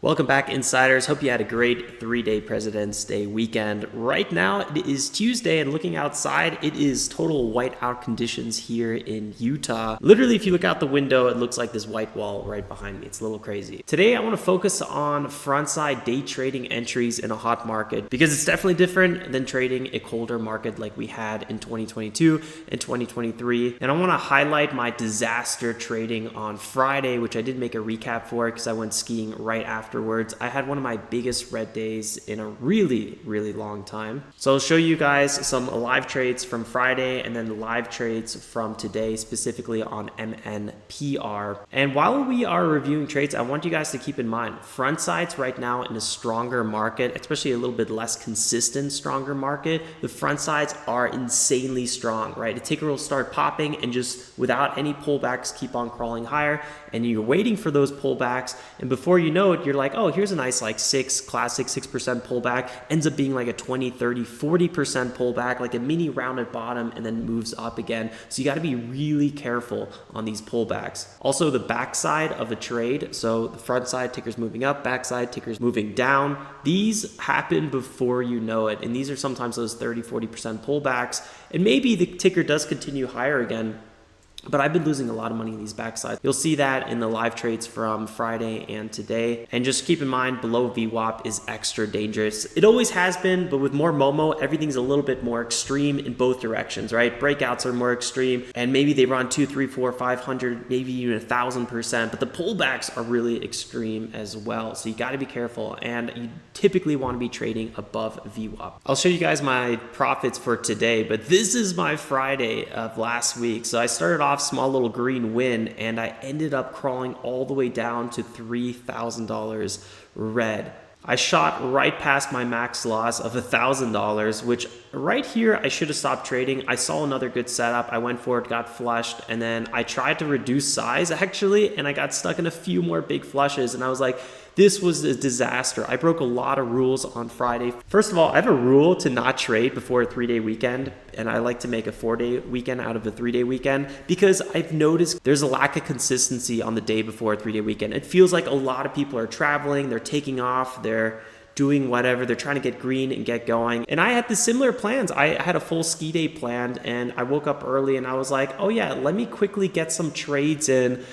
Welcome back, insiders. Hope you had a great 3-day President's Day weekend. Right now, it is Tuesday, and looking outside, it is total whiteout conditions here in Utah. Literally, if you look out the window, it looks like this white wall right behind me. It's a little crazy. Today, I want to focus on frontside day trading entries in a hot market because it's definitely different than trading a colder market like we had in 2022 and 2023. And I want to highlight my disaster trading on Friday, which I did make a recap for because I went skiing right afterwards. I had one of my biggest red days in a really long time. So I'll show you guys some live trades from Friday and then live trades from today, specifically on MNPR. And while we are reviewing trades, I want you guys to keep in mind, front sides right now in a stronger market, especially a little bit less consistent, stronger market, the front sides are insanely strong, right? The ticker will start popping and just without any pullbacks, keep on crawling higher. And you're waiting for those pullbacks. And before you know it, you're like, oh, here's a nice classic 6% pullback, ends up being like a 20, 30, 40% pullback, like a mini rounded bottom, and then moves up again. So you got to be really careful on these pullbacks. Also, the backside of a trade, so the front side ticker's moving up, backside ticker's moving down. These happen before you know it. And these are sometimes those 30, 40% pullbacks. And maybe the ticker does continue higher again. But I've been losing a lot of money in these backsides. You'll see that in the live trades from Friday and today. And just keep in mind, below VWAP is extra dangerous. It always has been, but with more Momo, everything's a little bit more extreme in both directions, right? Breakouts are more extreme, and maybe they run 2, 3, 4, 500, maybe even 1,000%. But the pullbacks are really extreme as well. So you got to be careful, and you typically want to be trading above VWAP. I'll show you guys my profits for today, but this is my Friday of last week. So I started off small little green win, and I ended up crawling all the way down to $3,000 red. I shot right past my max loss of $1,000, which right here I should have stopped trading. I saw another good setup. I went for it, got flushed, and then I tried to reduce size actually, and I got stuck in a few more big flushes, and I was like, this was a disaster. I broke a lot of rules on Friday. First of all, I have a rule to not trade before a 3-day weekend, and I like to make a 4-day weekend out of a 3-day weekend because I've noticed there's a lack of consistency on the day before a 3-day weekend. It feels like a lot of people are traveling, they're taking off, they're doing whatever, they're trying to get green and get going. And I had the similar plans. I had a full ski day planned, and I woke up early and I was like, oh yeah, let me quickly get some trades in,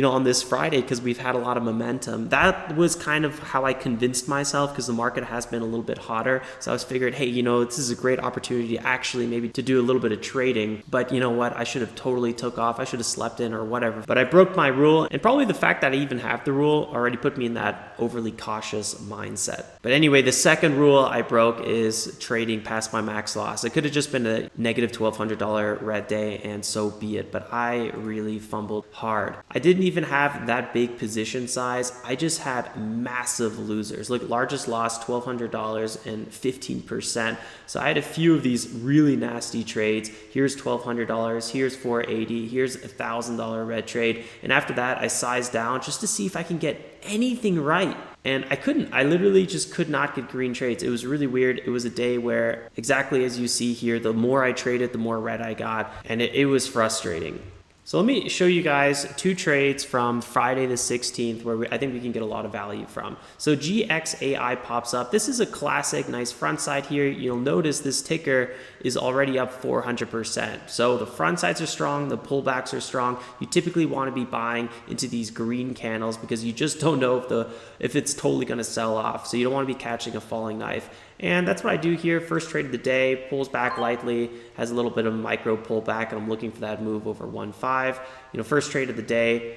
on this Friday because we've had a lot of momentum. That was kind of how I convinced myself because the market has been a little bit hotter. So I was figured, hey, this is a great opportunity actually maybe to do a little bit of trading. But you know what? I should have totally took off. I should have slept in or whatever. But I broke my rule, and probably the fact that I even have the rule already put me in that overly cautious mindset. But anyway, the second rule I broke is trading past my max loss. It could have just been a negative $1,200 red day, and so be it. But I really fumbled hard. I didn't even have that big position size. I just had massive losers. Look, largest loss $1,200 and 15%. So I had a few of these really nasty trades. Here's $1,200, here's $480, here's $1,000 red trade. And after that, I sized down just to see if I can get anything right. And I couldn't. I literally just could not get green trades. It was really weird. It was a day where, exactly as you see here, the more I traded, the more red I got. And it was frustrating. So let me show you guys 2 trades from Friday the 16th where I think we can get a lot of value from. So GXAI pops up. This is a classic nice front side here. You'll notice this ticker is already up 400%. So the front sides are strong, the pullbacks are strong. You typically want to be buying into these green candles because you just don't know if it's totally going to sell off. So you don't want to be catching a falling knife. And that's what I do here. First trade of the day, pulls back lightly, has a little bit of a micro pullback, and I'm looking for that move over 1.5. First trade of the day,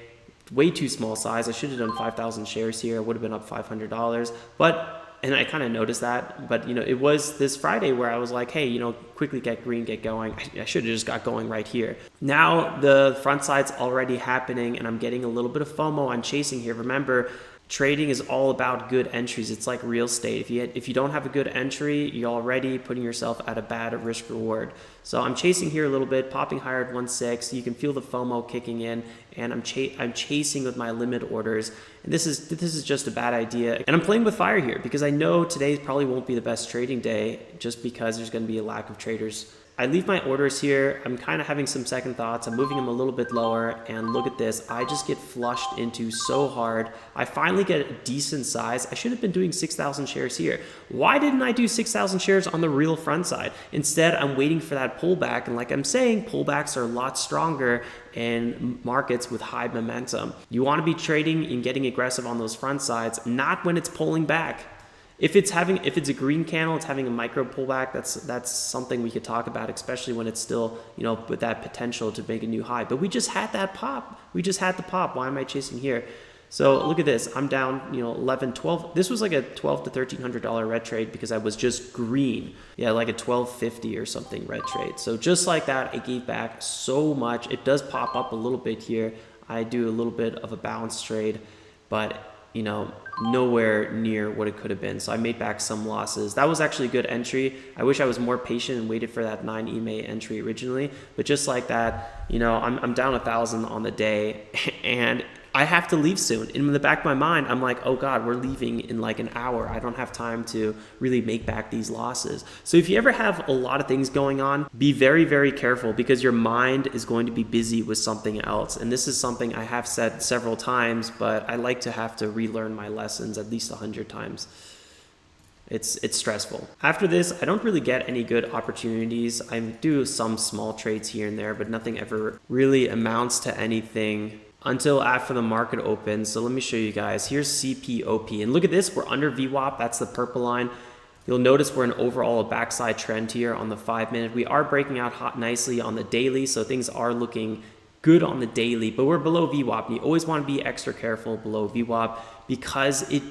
way too small size. I should have done 5,000 shares here. I would have been up $500. And I kind of noticed that, but it was this Friday where I was like, hey, quickly get green, get going. I should have just got going right here. Now the front side's already happening, and I'm getting a little bit of FOMO. I'm chasing here. Remember, trading is all about good entries. It's like real estate. If you don't have a good entry, you're already putting yourself at a bad risk reward. So I'm chasing here a little bit, popping higher at 1.6. You can feel the FOMO kicking in, and I'm chasing with my limit orders. And this is just a bad idea. And I'm playing with fire here because I know today probably won't be the best trading day just because there's going to be a lack of traders I leave my orders here. I'm kind of having some second thoughts. I'm moving them a little bit lower, and look at this. I just get flushed into so hard. I finally get a decent size. I should have been doing 6,000 shares here. Why didn't I do 6,000 shares on the real front side? Instead, I'm waiting for that pullback, and like I'm saying, pullbacks are a lot stronger in markets with high momentum. You want to be trading and getting aggressive on those front sides, not when it's pulling back. If it's a green candle, it's having a micro pullback, that's something we could talk about, especially when it's still, with that potential to make a new high. But we just had that pop. We just had the pop. Why am I chasing here? So look at this. I'm down, 11, 12. This was like a $1,200 to $1,300 red trade because I was just green. Yeah, like a 1250 or something red trade. So just like that, it gave back so much. It does pop up a little bit here. I do a little bit of a bounce trade, but nowhere near what it could have been. So I made back some losses. That was actually a good entry. I wish I was more patient and waited for that 9 EMA entry originally. But just like that, I'm down 1,000 on the day, and I have to leave soon. In the back of my mind, I'm like, oh God, we're leaving in like an hour. I don't have time to really make back these losses. So if you ever have a lot of things going on, be very, very careful, because your mind is going to be busy with something else. And this is something I have said several times, but I like to have to relearn my lessons at least 100 times. It's stressful. After this, I don't really get any good opportunities. I do some small trades here and there, but nothing ever really amounts to anything until after the market opens. So let me show you guys. Here's CPOP, and look at this. We're under VWAP. That's the purple line. You'll notice we're in overall a backside trend here on the 5-minute. We are breaking out hot nicely on the daily, so things are looking good on the daily, but we're below VWAP. And you always want to be extra careful below VWAP, because it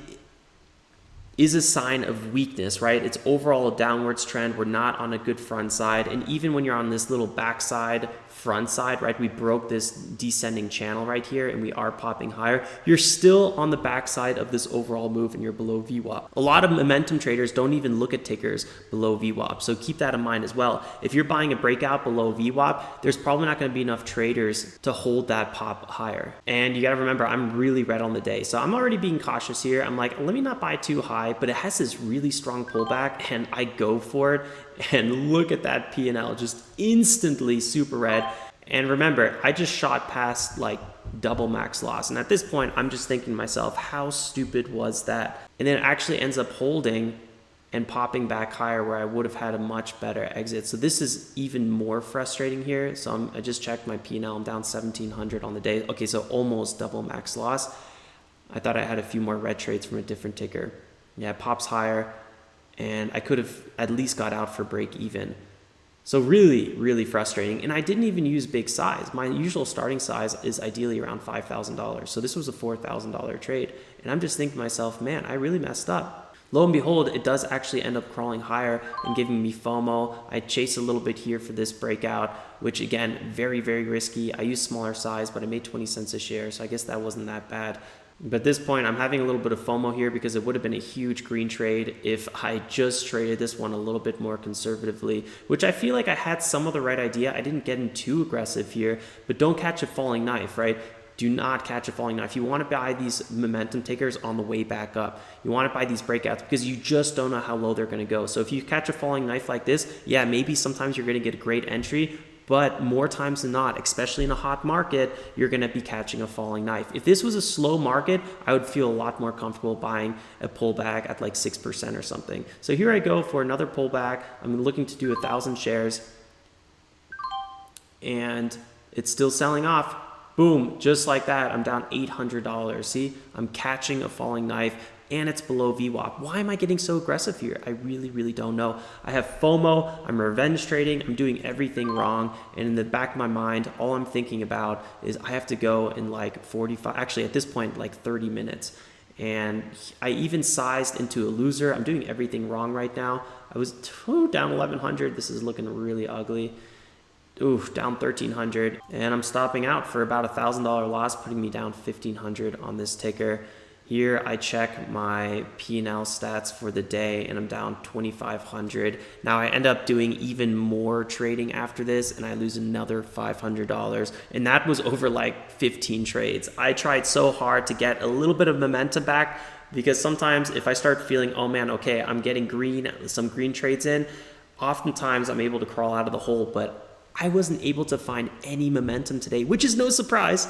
is a sign of weakness, right? It's overall a downwards trend. We're not on a good front side. And even when you're on this little backside, front side, right? We broke this descending channel right here, and we are popping higher. You're still on the backside of this overall move, and you're below VWAP. A lot of momentum traders don't even look at tickers below VWAP. So keep that in mind as well. If you're buying a breakout below VWAP, there's probably not going to be enough traders to hold that pop higher. And you got to remember, I'm really red on the day. So I'm already being cautious here. I'm like, let me not buy too high, but it has this really strong pullback, and I go for it. And look at that P&L, just instantly super red. And remember, I just shot past like double max loss. And at this point, I'm just thinking to myself, how stupid was that? And then it actually ends up holding and popping back higher, where I would have had a much better exit. So this is even more frustrating here. So I just checked my P&L. I'm down 1,700 on the day. Okay, so almost double max loss. I thought I had a few more red trades from a different ticker. Yeah, it pops higher, and I could have at least got out for break even. So really, really frustrating. And I didn't even use big size. My usual starting size is ideally around $5,000. So this was a $4,000 trade. And I'm just thinking to myself, man, I really messed up. Lo and behold, it does actually end up crawling higher and giving me FOMO. I chase a little bit here for this breakout, which again, very, very risky. I used smaller size, but I made 20 cents a share. So I guess that wasn't that bad. But at this point, I'm having a little bit of FOMO here, because it would have been a huge green trade if I just traded this one a little bit more conservatively, which I feel like I had some of the right idea. I didn't get in too aggressive here, but don't catch a falling knife, right? Do not catch a falling knife. You want to buy these momentum takers on the way back up. You want to buy these breakouts, because you just don't know how low they're going to go. So if you catch a falling knife like this, yeah, maybe sometimes you're going to get a great entry, but more times than not, especially in a hot market, you're going to be catching a falling knife. If this was a slow market, I would feel a lot more comfortable buying a pullback at like 6% or something. So here I go for another pullback. I'm looking to do 1,000 shares, and it's still selling off. Boom, just like that, I'm down $800. See, I'm catching a falling knife, and it's below VWAP. Why am I getting so aggressive here? I really, really don't know. I have FOMO, I'm revenge trading, I'm doing everything wrong, and in the back of my mind, all I'm thinking about is I have to go in like 45, actually at this point, like 30 minutes. And I even sized into a loser. I'm doing everything wrong right now. I was down 1,100. This is looking really ugly. Ooh, down 1,300. And I'm stopping out for about a $1,000 loss, putting me down 1,500 on this ticker. Here I check my P&L stats for the day, and I'm down 2,500. Now I end up doing even more trading after this, and I lose another $500. And that was over like 15 trades. I tried so hard to get a little bit of momentum back, because sometimes if I start feeling, oh man, okay, I'm getting green, some green trades in, Oftentimes I'm able to crawl out of the hole, but I wasn't able to find any momentum today, which is no surprise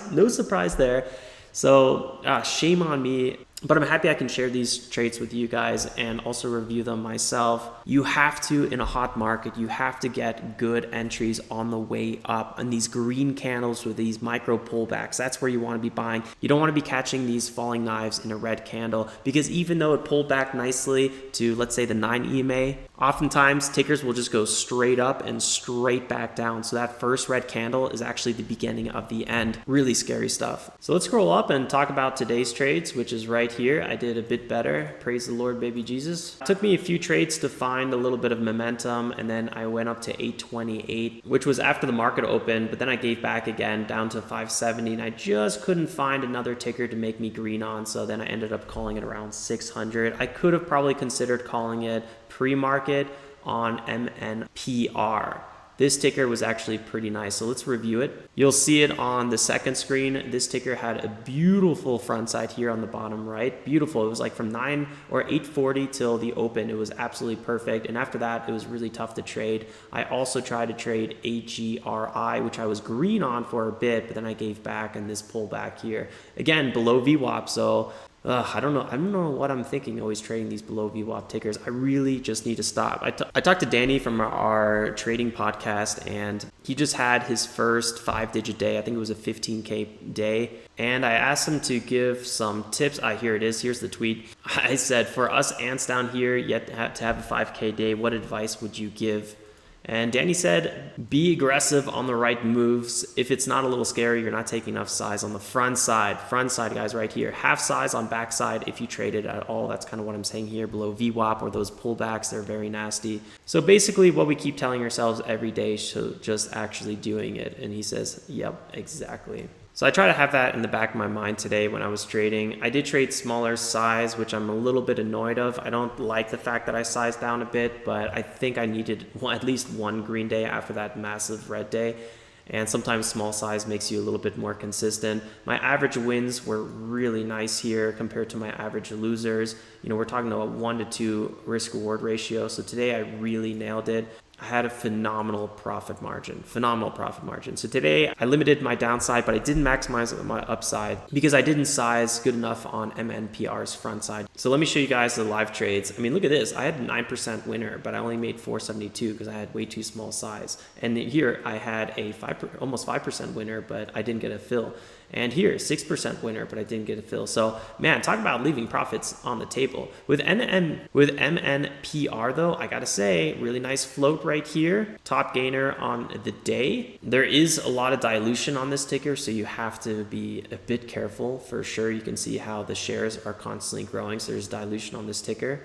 there. So shame on me. But I'm happy I can share these trades with you guys and also review them myself. You have to, in a hot market, you have to get good entries on the way up. And these green candles with these micro pullbacks, that's where you want to be buying. You don't want to be catching these falling knives in a red candle, because even though it pulled back nicely to, let's say, the 9 EMA, oftentimes tickers will just go straight up and straight back down. So that first red candle is actually the beginning of the end. Really scary stuff. So let's scroll up and talk about today's trades, which is right here. I did a bit better. Praise the Lord, baby Jesus. It took me a few trades to find a little bit of momentum, and then I went up to 828, which was after the market opened, but then I gave back again down to 570, and I just couldn't find another ticker to make me green on, so then I ended up calling it around 600. I could have probably considered calling it pre-market on MNPR. This ticker was actually pretty nice, so let's review it. You'll see it on the second screen. This ticker had a beautiful front side here on the bottom right. Beautiful. It was like from 9 or 840 till the open. It was absolutely perfect. And after that, it was really tough to trade. I also tried to trade AGRI, which I was green on for a bit, but then I gave back and this pullback here. Again, below VWAP, so I don't know what I'm thinking always trading these below VWAP tickers. I really just need to stop. I talked to Danny from our trading podcast, and he just had his first 5-digit day. I think it was a 15K day. And I asked him to give some tips. Here it is. Here's the tweet. I said, for us ants down here, yet to have a 5K day, what advice would you give? And Danny said, be aggressive on the right moves. If it's not a little scary, you're not taking enough size on the front side. Front side, guys, right here. Half size on back side if you trade it at all. That's kind of what I'm saying here. Below VWAP or those pullbacks, they're very nasty. So basically what we keep telling ourselves every day, so just actually doing it. And he says, yep, exactly. So I try to have that in the back of my mind today when I was trading. I did trade smaller size, which I'm a little bit annoyed of. I don't like the fact that I sized down a bit, but I think I needed at least one green day after that massive red day. And sometimes small size makes you a little bit more consistent. My average wins were really nice here compared to my average losers. You know, we're talking about 1 to 2 risk reward ratio. So today I really nailed it. I had a phenomenal profit margin. So today I limited my downside, but I didn't maximize my upside because I didn't size good enough on MNPR's front side. So let me show you guys the live trades. I mean, look at this. I had a 9% winner, but I only made 472 because I had way too small size. And here I had a almost 5% winner, but I didn't get a fill. And here, 6% winner, but I didn't get a fill. So, man, talk about leaving profits on the table. With MNPR, though, I gotta say, really nice float right here. Top gainer on the day. There is a lot of dilution on this ticker, so you have to be a bit careful. For sure, you can see how the shares are constantly growing, so there's dilution on this ticker.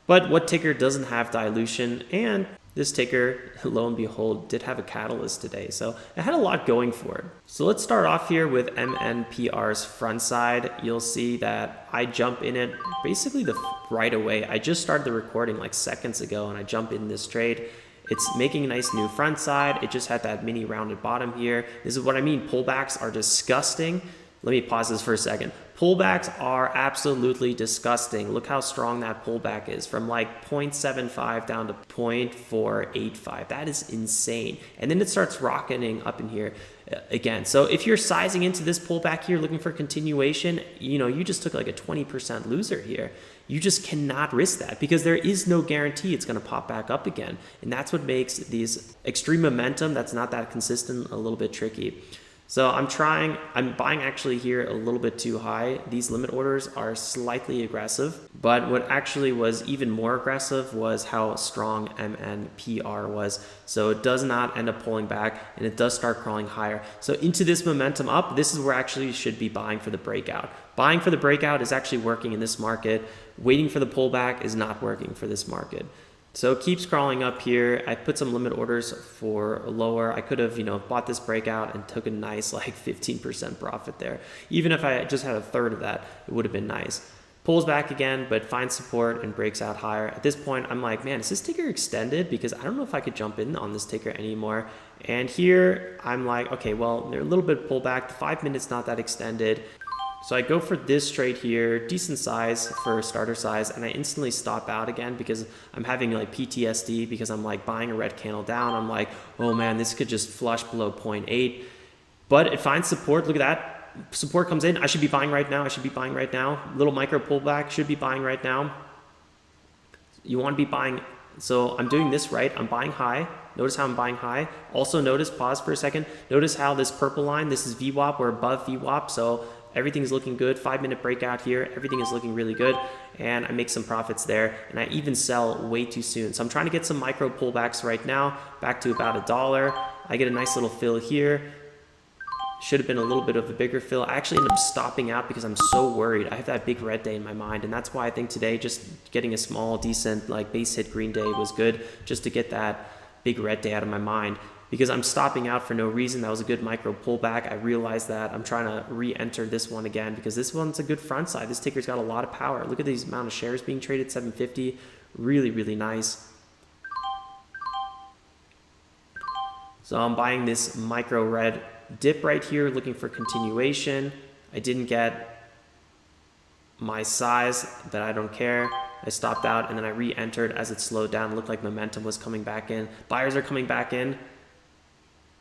But what ticker doesn't have dilution? And this ticker, lo and behold, did have a catalyst today. So it had a lot going for it. So let's start off here with MNPR's front side. You'll see that I jump in it basically right away. I just started the recording like seconds ago, and I jump in this trade. It's making a nice new front side. It just had that mini rounded bottom here. This is what I mean. Pullbacks are disgusting. Let me pause this for a second. Pullbacks are absolutely disgusting. Look how strong that pullback is, from like 0.75 down to 0.485. That is insane. And then it starts rocketing up in here again. So if you're sizing into this pullback here, looking for continuation, you know, you just took like a 20% loser here. You just cannot risk that because there is no guarantee it's going to pop back up again. And that's what makes these extreme momentum that's not that consistent a little bit tricky. So I'm buying actually here a little bit too high. These limit orders are slightly aggressive, but what actually was even more aggressive was how strong MNPR was. So it does not end up pulling back, and it does start crawling higher. So into this momentum up, this is where actually you should be buying for the breakout. Buying for the breakout is actually working in this market. Waiting for the pullback is not working for this market. So it keeps crawling up here. I put some limit orders for lower. I could have, bought this breakout and took a nice like 15% profit there. Even if I just had a third of that, it would have been nice. Pulls back again, but finds support and breaks out higher. At this point, I'm like, man, is this ticker extended? Because I don't know if I could jump in on this ticker anymore. And here I'm like, okay, well, they're a little bit pullback. The 5 minutes not that extended. So I go for this trade here, decent size for starter size, and I instantly stop out again because I'm having like PTSD because I'm like buying a red candle down. I'm like, oh man, this could just flush below 0.8, but it finds support. Look at that. Support comes in. I should be buying right now. I should be buying right now. Little micro pullback, should be buying right now. You want to be buying. So I'm doing this right. I'm buying high. Notice how I'm buying high. Also notice, pause for a second. Notice how this purple line, this is VWAP. We're above VWAP. So everything's looking good. 5-minute breakout here. Everything is looking really good. And I make some profits there. And I even sell way too soon. So I'm trying to get some micro pullbacks right now. Back to about $1. I get a nice little fill here. Should have been a little bit of a bigger fill. I actually ended up stopping out because I'm so worried. I have that big red day in my mind. And that's why I think today just getting a small, decent, like base hit green day was good. Just to get that big red day out of my mind. Because I'm stopping out for no reason. That was a good micro pullback. I realized that. I'm trying to re-enter this one again because this one's a good front side. This ticker's got a lot of power. Look at these amount of shares being traded, 750. Really, really nice. So I'm buying this micro red dip right here, looking for continuation. I didn't get my size, but I don't care. I stopped out and then I re-entered as it slowed down. It looked like momentum was coming back in. Buyers are coming back in.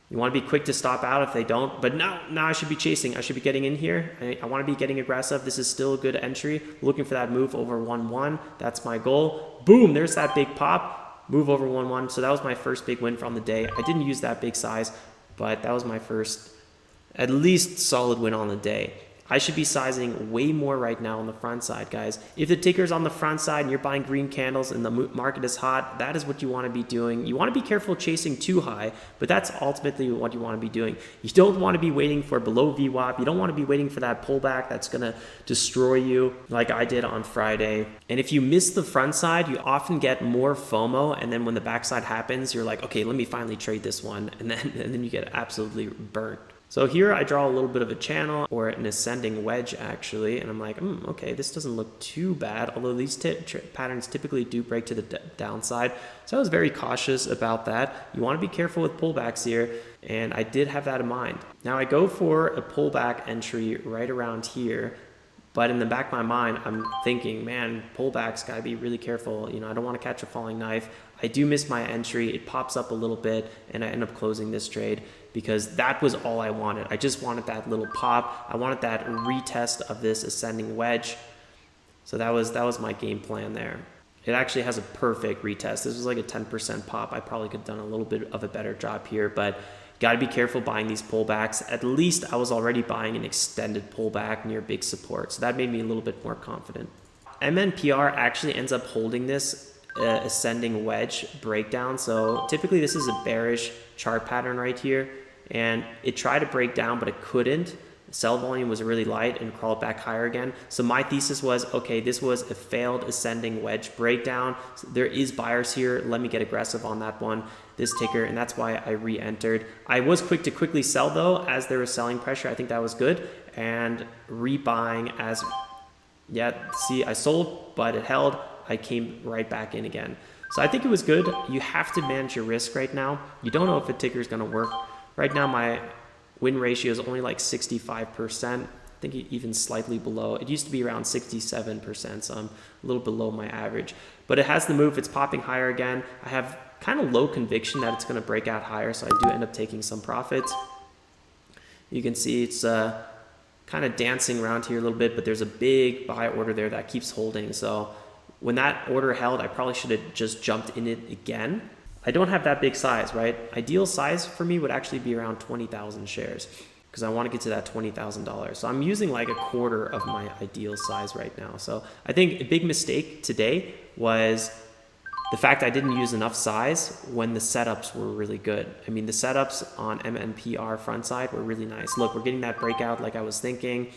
You want to be quick to stop out if they don't, but now I should be chasing. I should be getting in here. I want to be getting aggressive. This is still a good entry. Looking for that move over 1-1. That's my goal. Boom, there's that big pop. Move over 1-1. So that was my first big win from the day. I didn't use that big size, but that was my first, at least solid win on the day. I should be sizing way more right now on the front side, guys. If the ticker's on the front side and you're buying green candles and the market is hot, that is what you want to be doing. You want to be careful chasing too high, but that's ultimately what you want to be doing. You don't want to be waiting for below VWAP. You don't want to be waiting for that pullback that's going to destroy you like I did on Friday. And if you miss the front side, you often get more FOMO. And then when the backside happens, you're like, okay, let me finally trade this one. And then you get absolutely burnt. So here I draw a little bit of a channel or an ascending wedge actually, and I'm like, okay, this doesn't look too bad, although these patterns typically do break to the downside. So I was very cautious about that. You want to be careful with pullbacks here, and I did have that in mind. Now I go for a pullback entry right around here, but in the back of my mind, I'm thinking, man, pullbacks, gotta be really careful. You know, I don't want to catch a falling knife. I do miss my entry. It pops up a little bit, and I end up closing this trade because that was all I wanted. I just wanted that little pop. I wanted that retest of this ascending wedge. So that was my game plan there. It actually has a perfect retest. This was like a 10% pop. I probably could have done a little bit of a better job here, but got to be careful buying these pullbacks. At least I was already buying an extended pullback near big support. So that made me a little bit more confident. MNPR actually ends up holding this ascending wedge breakdown. So typically this is a bearish chart pattern right here. And it tried to break down, but it couldn't. Sell volume was really light and crawled back higher again. So my thesis was, okay, this was a failed ascending wedge breakdown. So there is buyers here. Let me get aggressive on that one, this ticker, and that's why I re-entered. I was quick to quickly sell though, as there was selling pressure. I think that was good. And rebuying as, yeah, see, I sold, but it held. I came right back in again. So I think it was good. You have to manage your risk right now. You don't know if a ticker is going to work. Right now, my win ratio is only like 65%. I think even slightly below. It used to be around 67%, so I'm a little below my average. But it has the move. It's popping higher again. I have kind of low conviction that it's going to break out higher, so I do end up taking some profits. You can see it's kind of dancing around here a little bit, but there's a big buy order there that keeps holding. So when that order held, I probably should have just jumped in it again. I don't have that big size, right? Ideal size for me would actually be around 20,000 shares because I want to get to that $20,000. So I'm using like a quarter of my ideal size right now. So I think a big mistake today was the fact I didn't use enough size when the setups were really good. I mean, the setups on MNPR front side were really nice. Look, we're getting that breakout like I was thinking.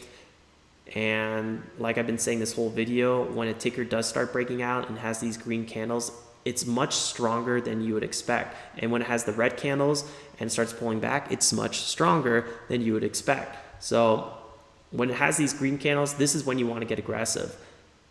And like I've been saying this whole video, when a ticker does start breaking out and has these green candles, it's much stronger than you would expect. And when it has the red candles and starts pulling back, it's much stronger than you would expect. So when it has these green candles, this is when you want to get aggressive.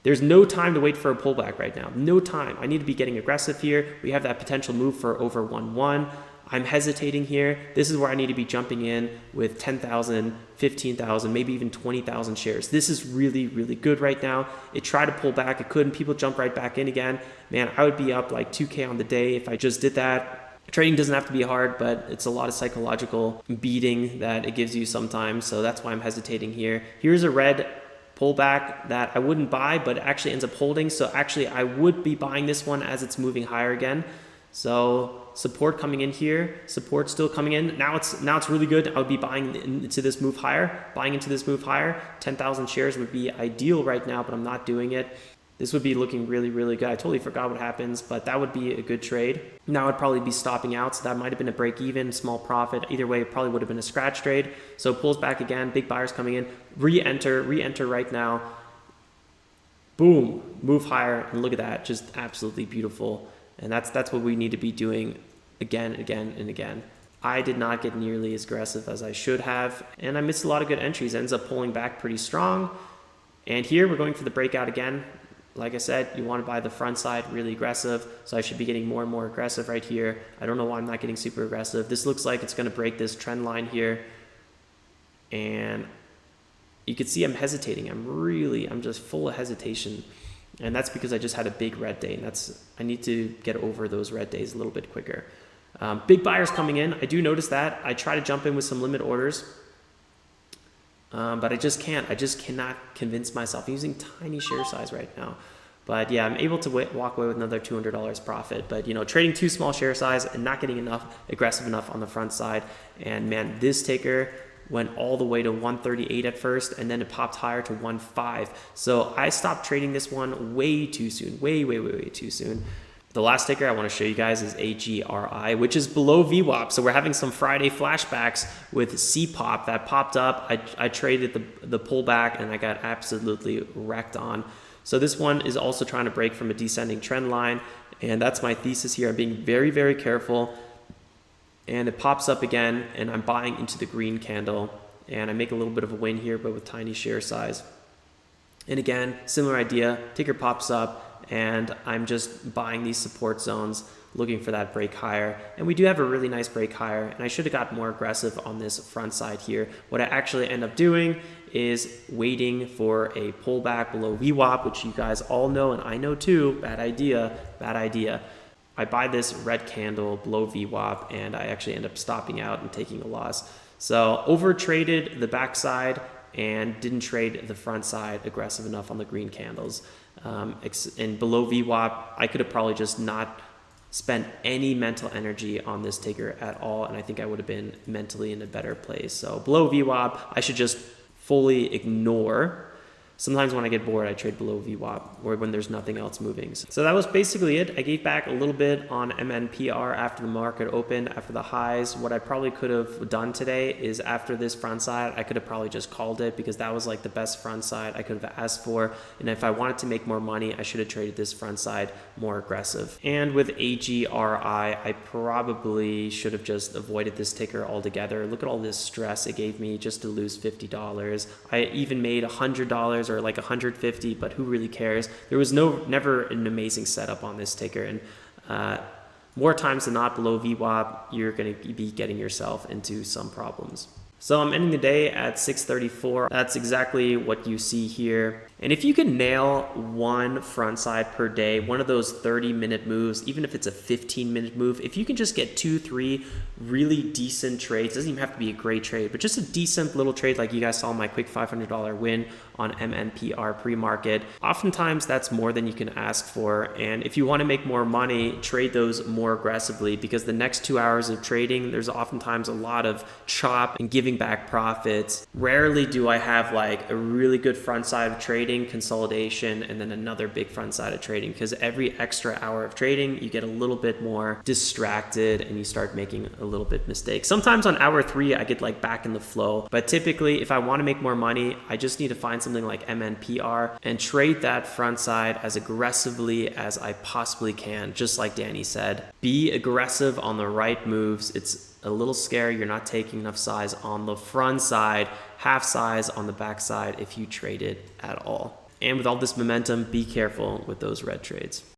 There's no time to wait for a pullback right now. No time. I need to be getting aggressive here. We have that potential move for over 1-1. I'm hesitating here. This is where I need to be jumping in with 10,000, 15,000, maybe even 20,000 shares. This is really, really good right now. It tried to pull back. It couldn't. People jump right back in again. Man, I would be up like 2K on the day if I just did that. Trading doesn't have to be hard, but it's a lot of psychological beating that it gives you sometimes. So that's why I'm hesitating here. Here's a red pullback that I wouldn't buy, but it actually ends up holding. So actually I would be buying this one as it's moving higher again. So support coming in here, support still coming in. Now it's really good. I would be buying into this move higher, 10,000 shares would be ideal right now, but I'm not doing it. This would be looking really, really good. I totally forgot what happens, but that would be a good trade. Now I'd probably be stopping out, so that might have been a break even, small profit. Either way, it probably would have been a scratch trade. So it pulls back again, big buyers coming in, re-enter right now. Boom, move higher, and look at that, just absolutely beautiful. And that's what we need to be doing again, and again. I did not get nearly as aggressive as I should have, and I missed a lot of good entries. Ends up pulling back pretty strong. And here we're going for the breakout again. Like I said, you want to buy the front side really aggressive, so I should be getting more and more aggressive right here. I don't know why I'm not getting super aggressive. This looks like it's going to break this trend line here. And you can see I'm hesitating. I'm just full of hesitation. And that's because I just had a big red day, and I need to get over those red days a little bit quicker. Big buyers coming in. I do notice that. I try to jump in with some limit orders, but I just can't. I just cannot convince myself. I'm using tiny share size right now. But yeah, I'm able to walk away with another $200 profit. But trading too small share size and not getting aggressive enough on the front side. And man, this ticker went all the way to 138 at first, and then it popped higher to 1.5. So I stopped trading this one way too soon, way too soon. The last ticker I want to show you guys is AGRI, which is below VWAP. So we're having some Friday flashbacks with CPOP that popped up. I traded the pullback, and I got absolutely wrecked on. So this one is also trying to break from a descending trend line, and that's my thesis here. I'm being very, very careful. And it pops up again, and I'm buying into the green candle, and I make a little bit of a win here, but with tiny share size. And again, similar idea, ticker pops up, and I'm just buying these support zones, looking for that break higher. And we do have a really nice break higher, and I should have got more aggressive on this front side here. What I actually end up doing is waiting for a pullback below VWAP, which you guys all know, and I know too. Bad idea. I buy this red candle below VWAP, and I actually end up stopping out and taking a loss. So over traded the backside and didn't trade the front side aggressive enough on the green candles. And below VWAP, I could have probably just not spent any mental energy on this ticker at all, and I think I would have been mentally in a better place. So below VWAP, I should just fully ignore. Sometimes when I get bored, I trade below VWAP or when there's nothing else moving. So that was basically it. I gave back a little bit on MNPR after the market opened, after the highs. What I probably could have done today is after this front side, I could have probably just called it because that was like the best front side I could have asked for. And if I wanted to make more money, I should have traded this front side more aggressive. And with AGRI, I probably should have just avoided this ticker altogether. Look at all this stress it gave me just to lose $50. I even made $100 or like 150, but who really cares? There was never an amazing setup on this ticker, and more times than not below VWAP, you're going to be getting yourself into some problems. So I'm ending the day at 634. That's exactly what you see here. And if you can nail one front side per day, one of those 30-minute moves, even if it's a 15-minute move, if you can just get 2-3 really decent trades, doesn't even have to be a great trade, but just a decent little trade like you guys saw my quick $500 win on MNPR pre-market, oftentimes that's more than you can ask for. And if you want to make more money, trade those more aggressively, because the next 2 hours of trading, there's oftentimes a lot of chop and giving back profits. Rarely do I have like a really good front side of trading, consolidation, and then another big front side of trading, because every extra hour of trading, you get a little bit more distracted and you start making a little bit mistakes. Sometimes on hour 3, I get like back in the flow, but typically if I want to make more money, I just need to find something like MNPR and trade that front side as aggressively as I possibly can. Just like Danny said, be aggressive on the right moves. It's a little scary. You're not taking enough size on the front side, half size on the back side if you trade it at all. And with all this momentum, be careful with those red trades.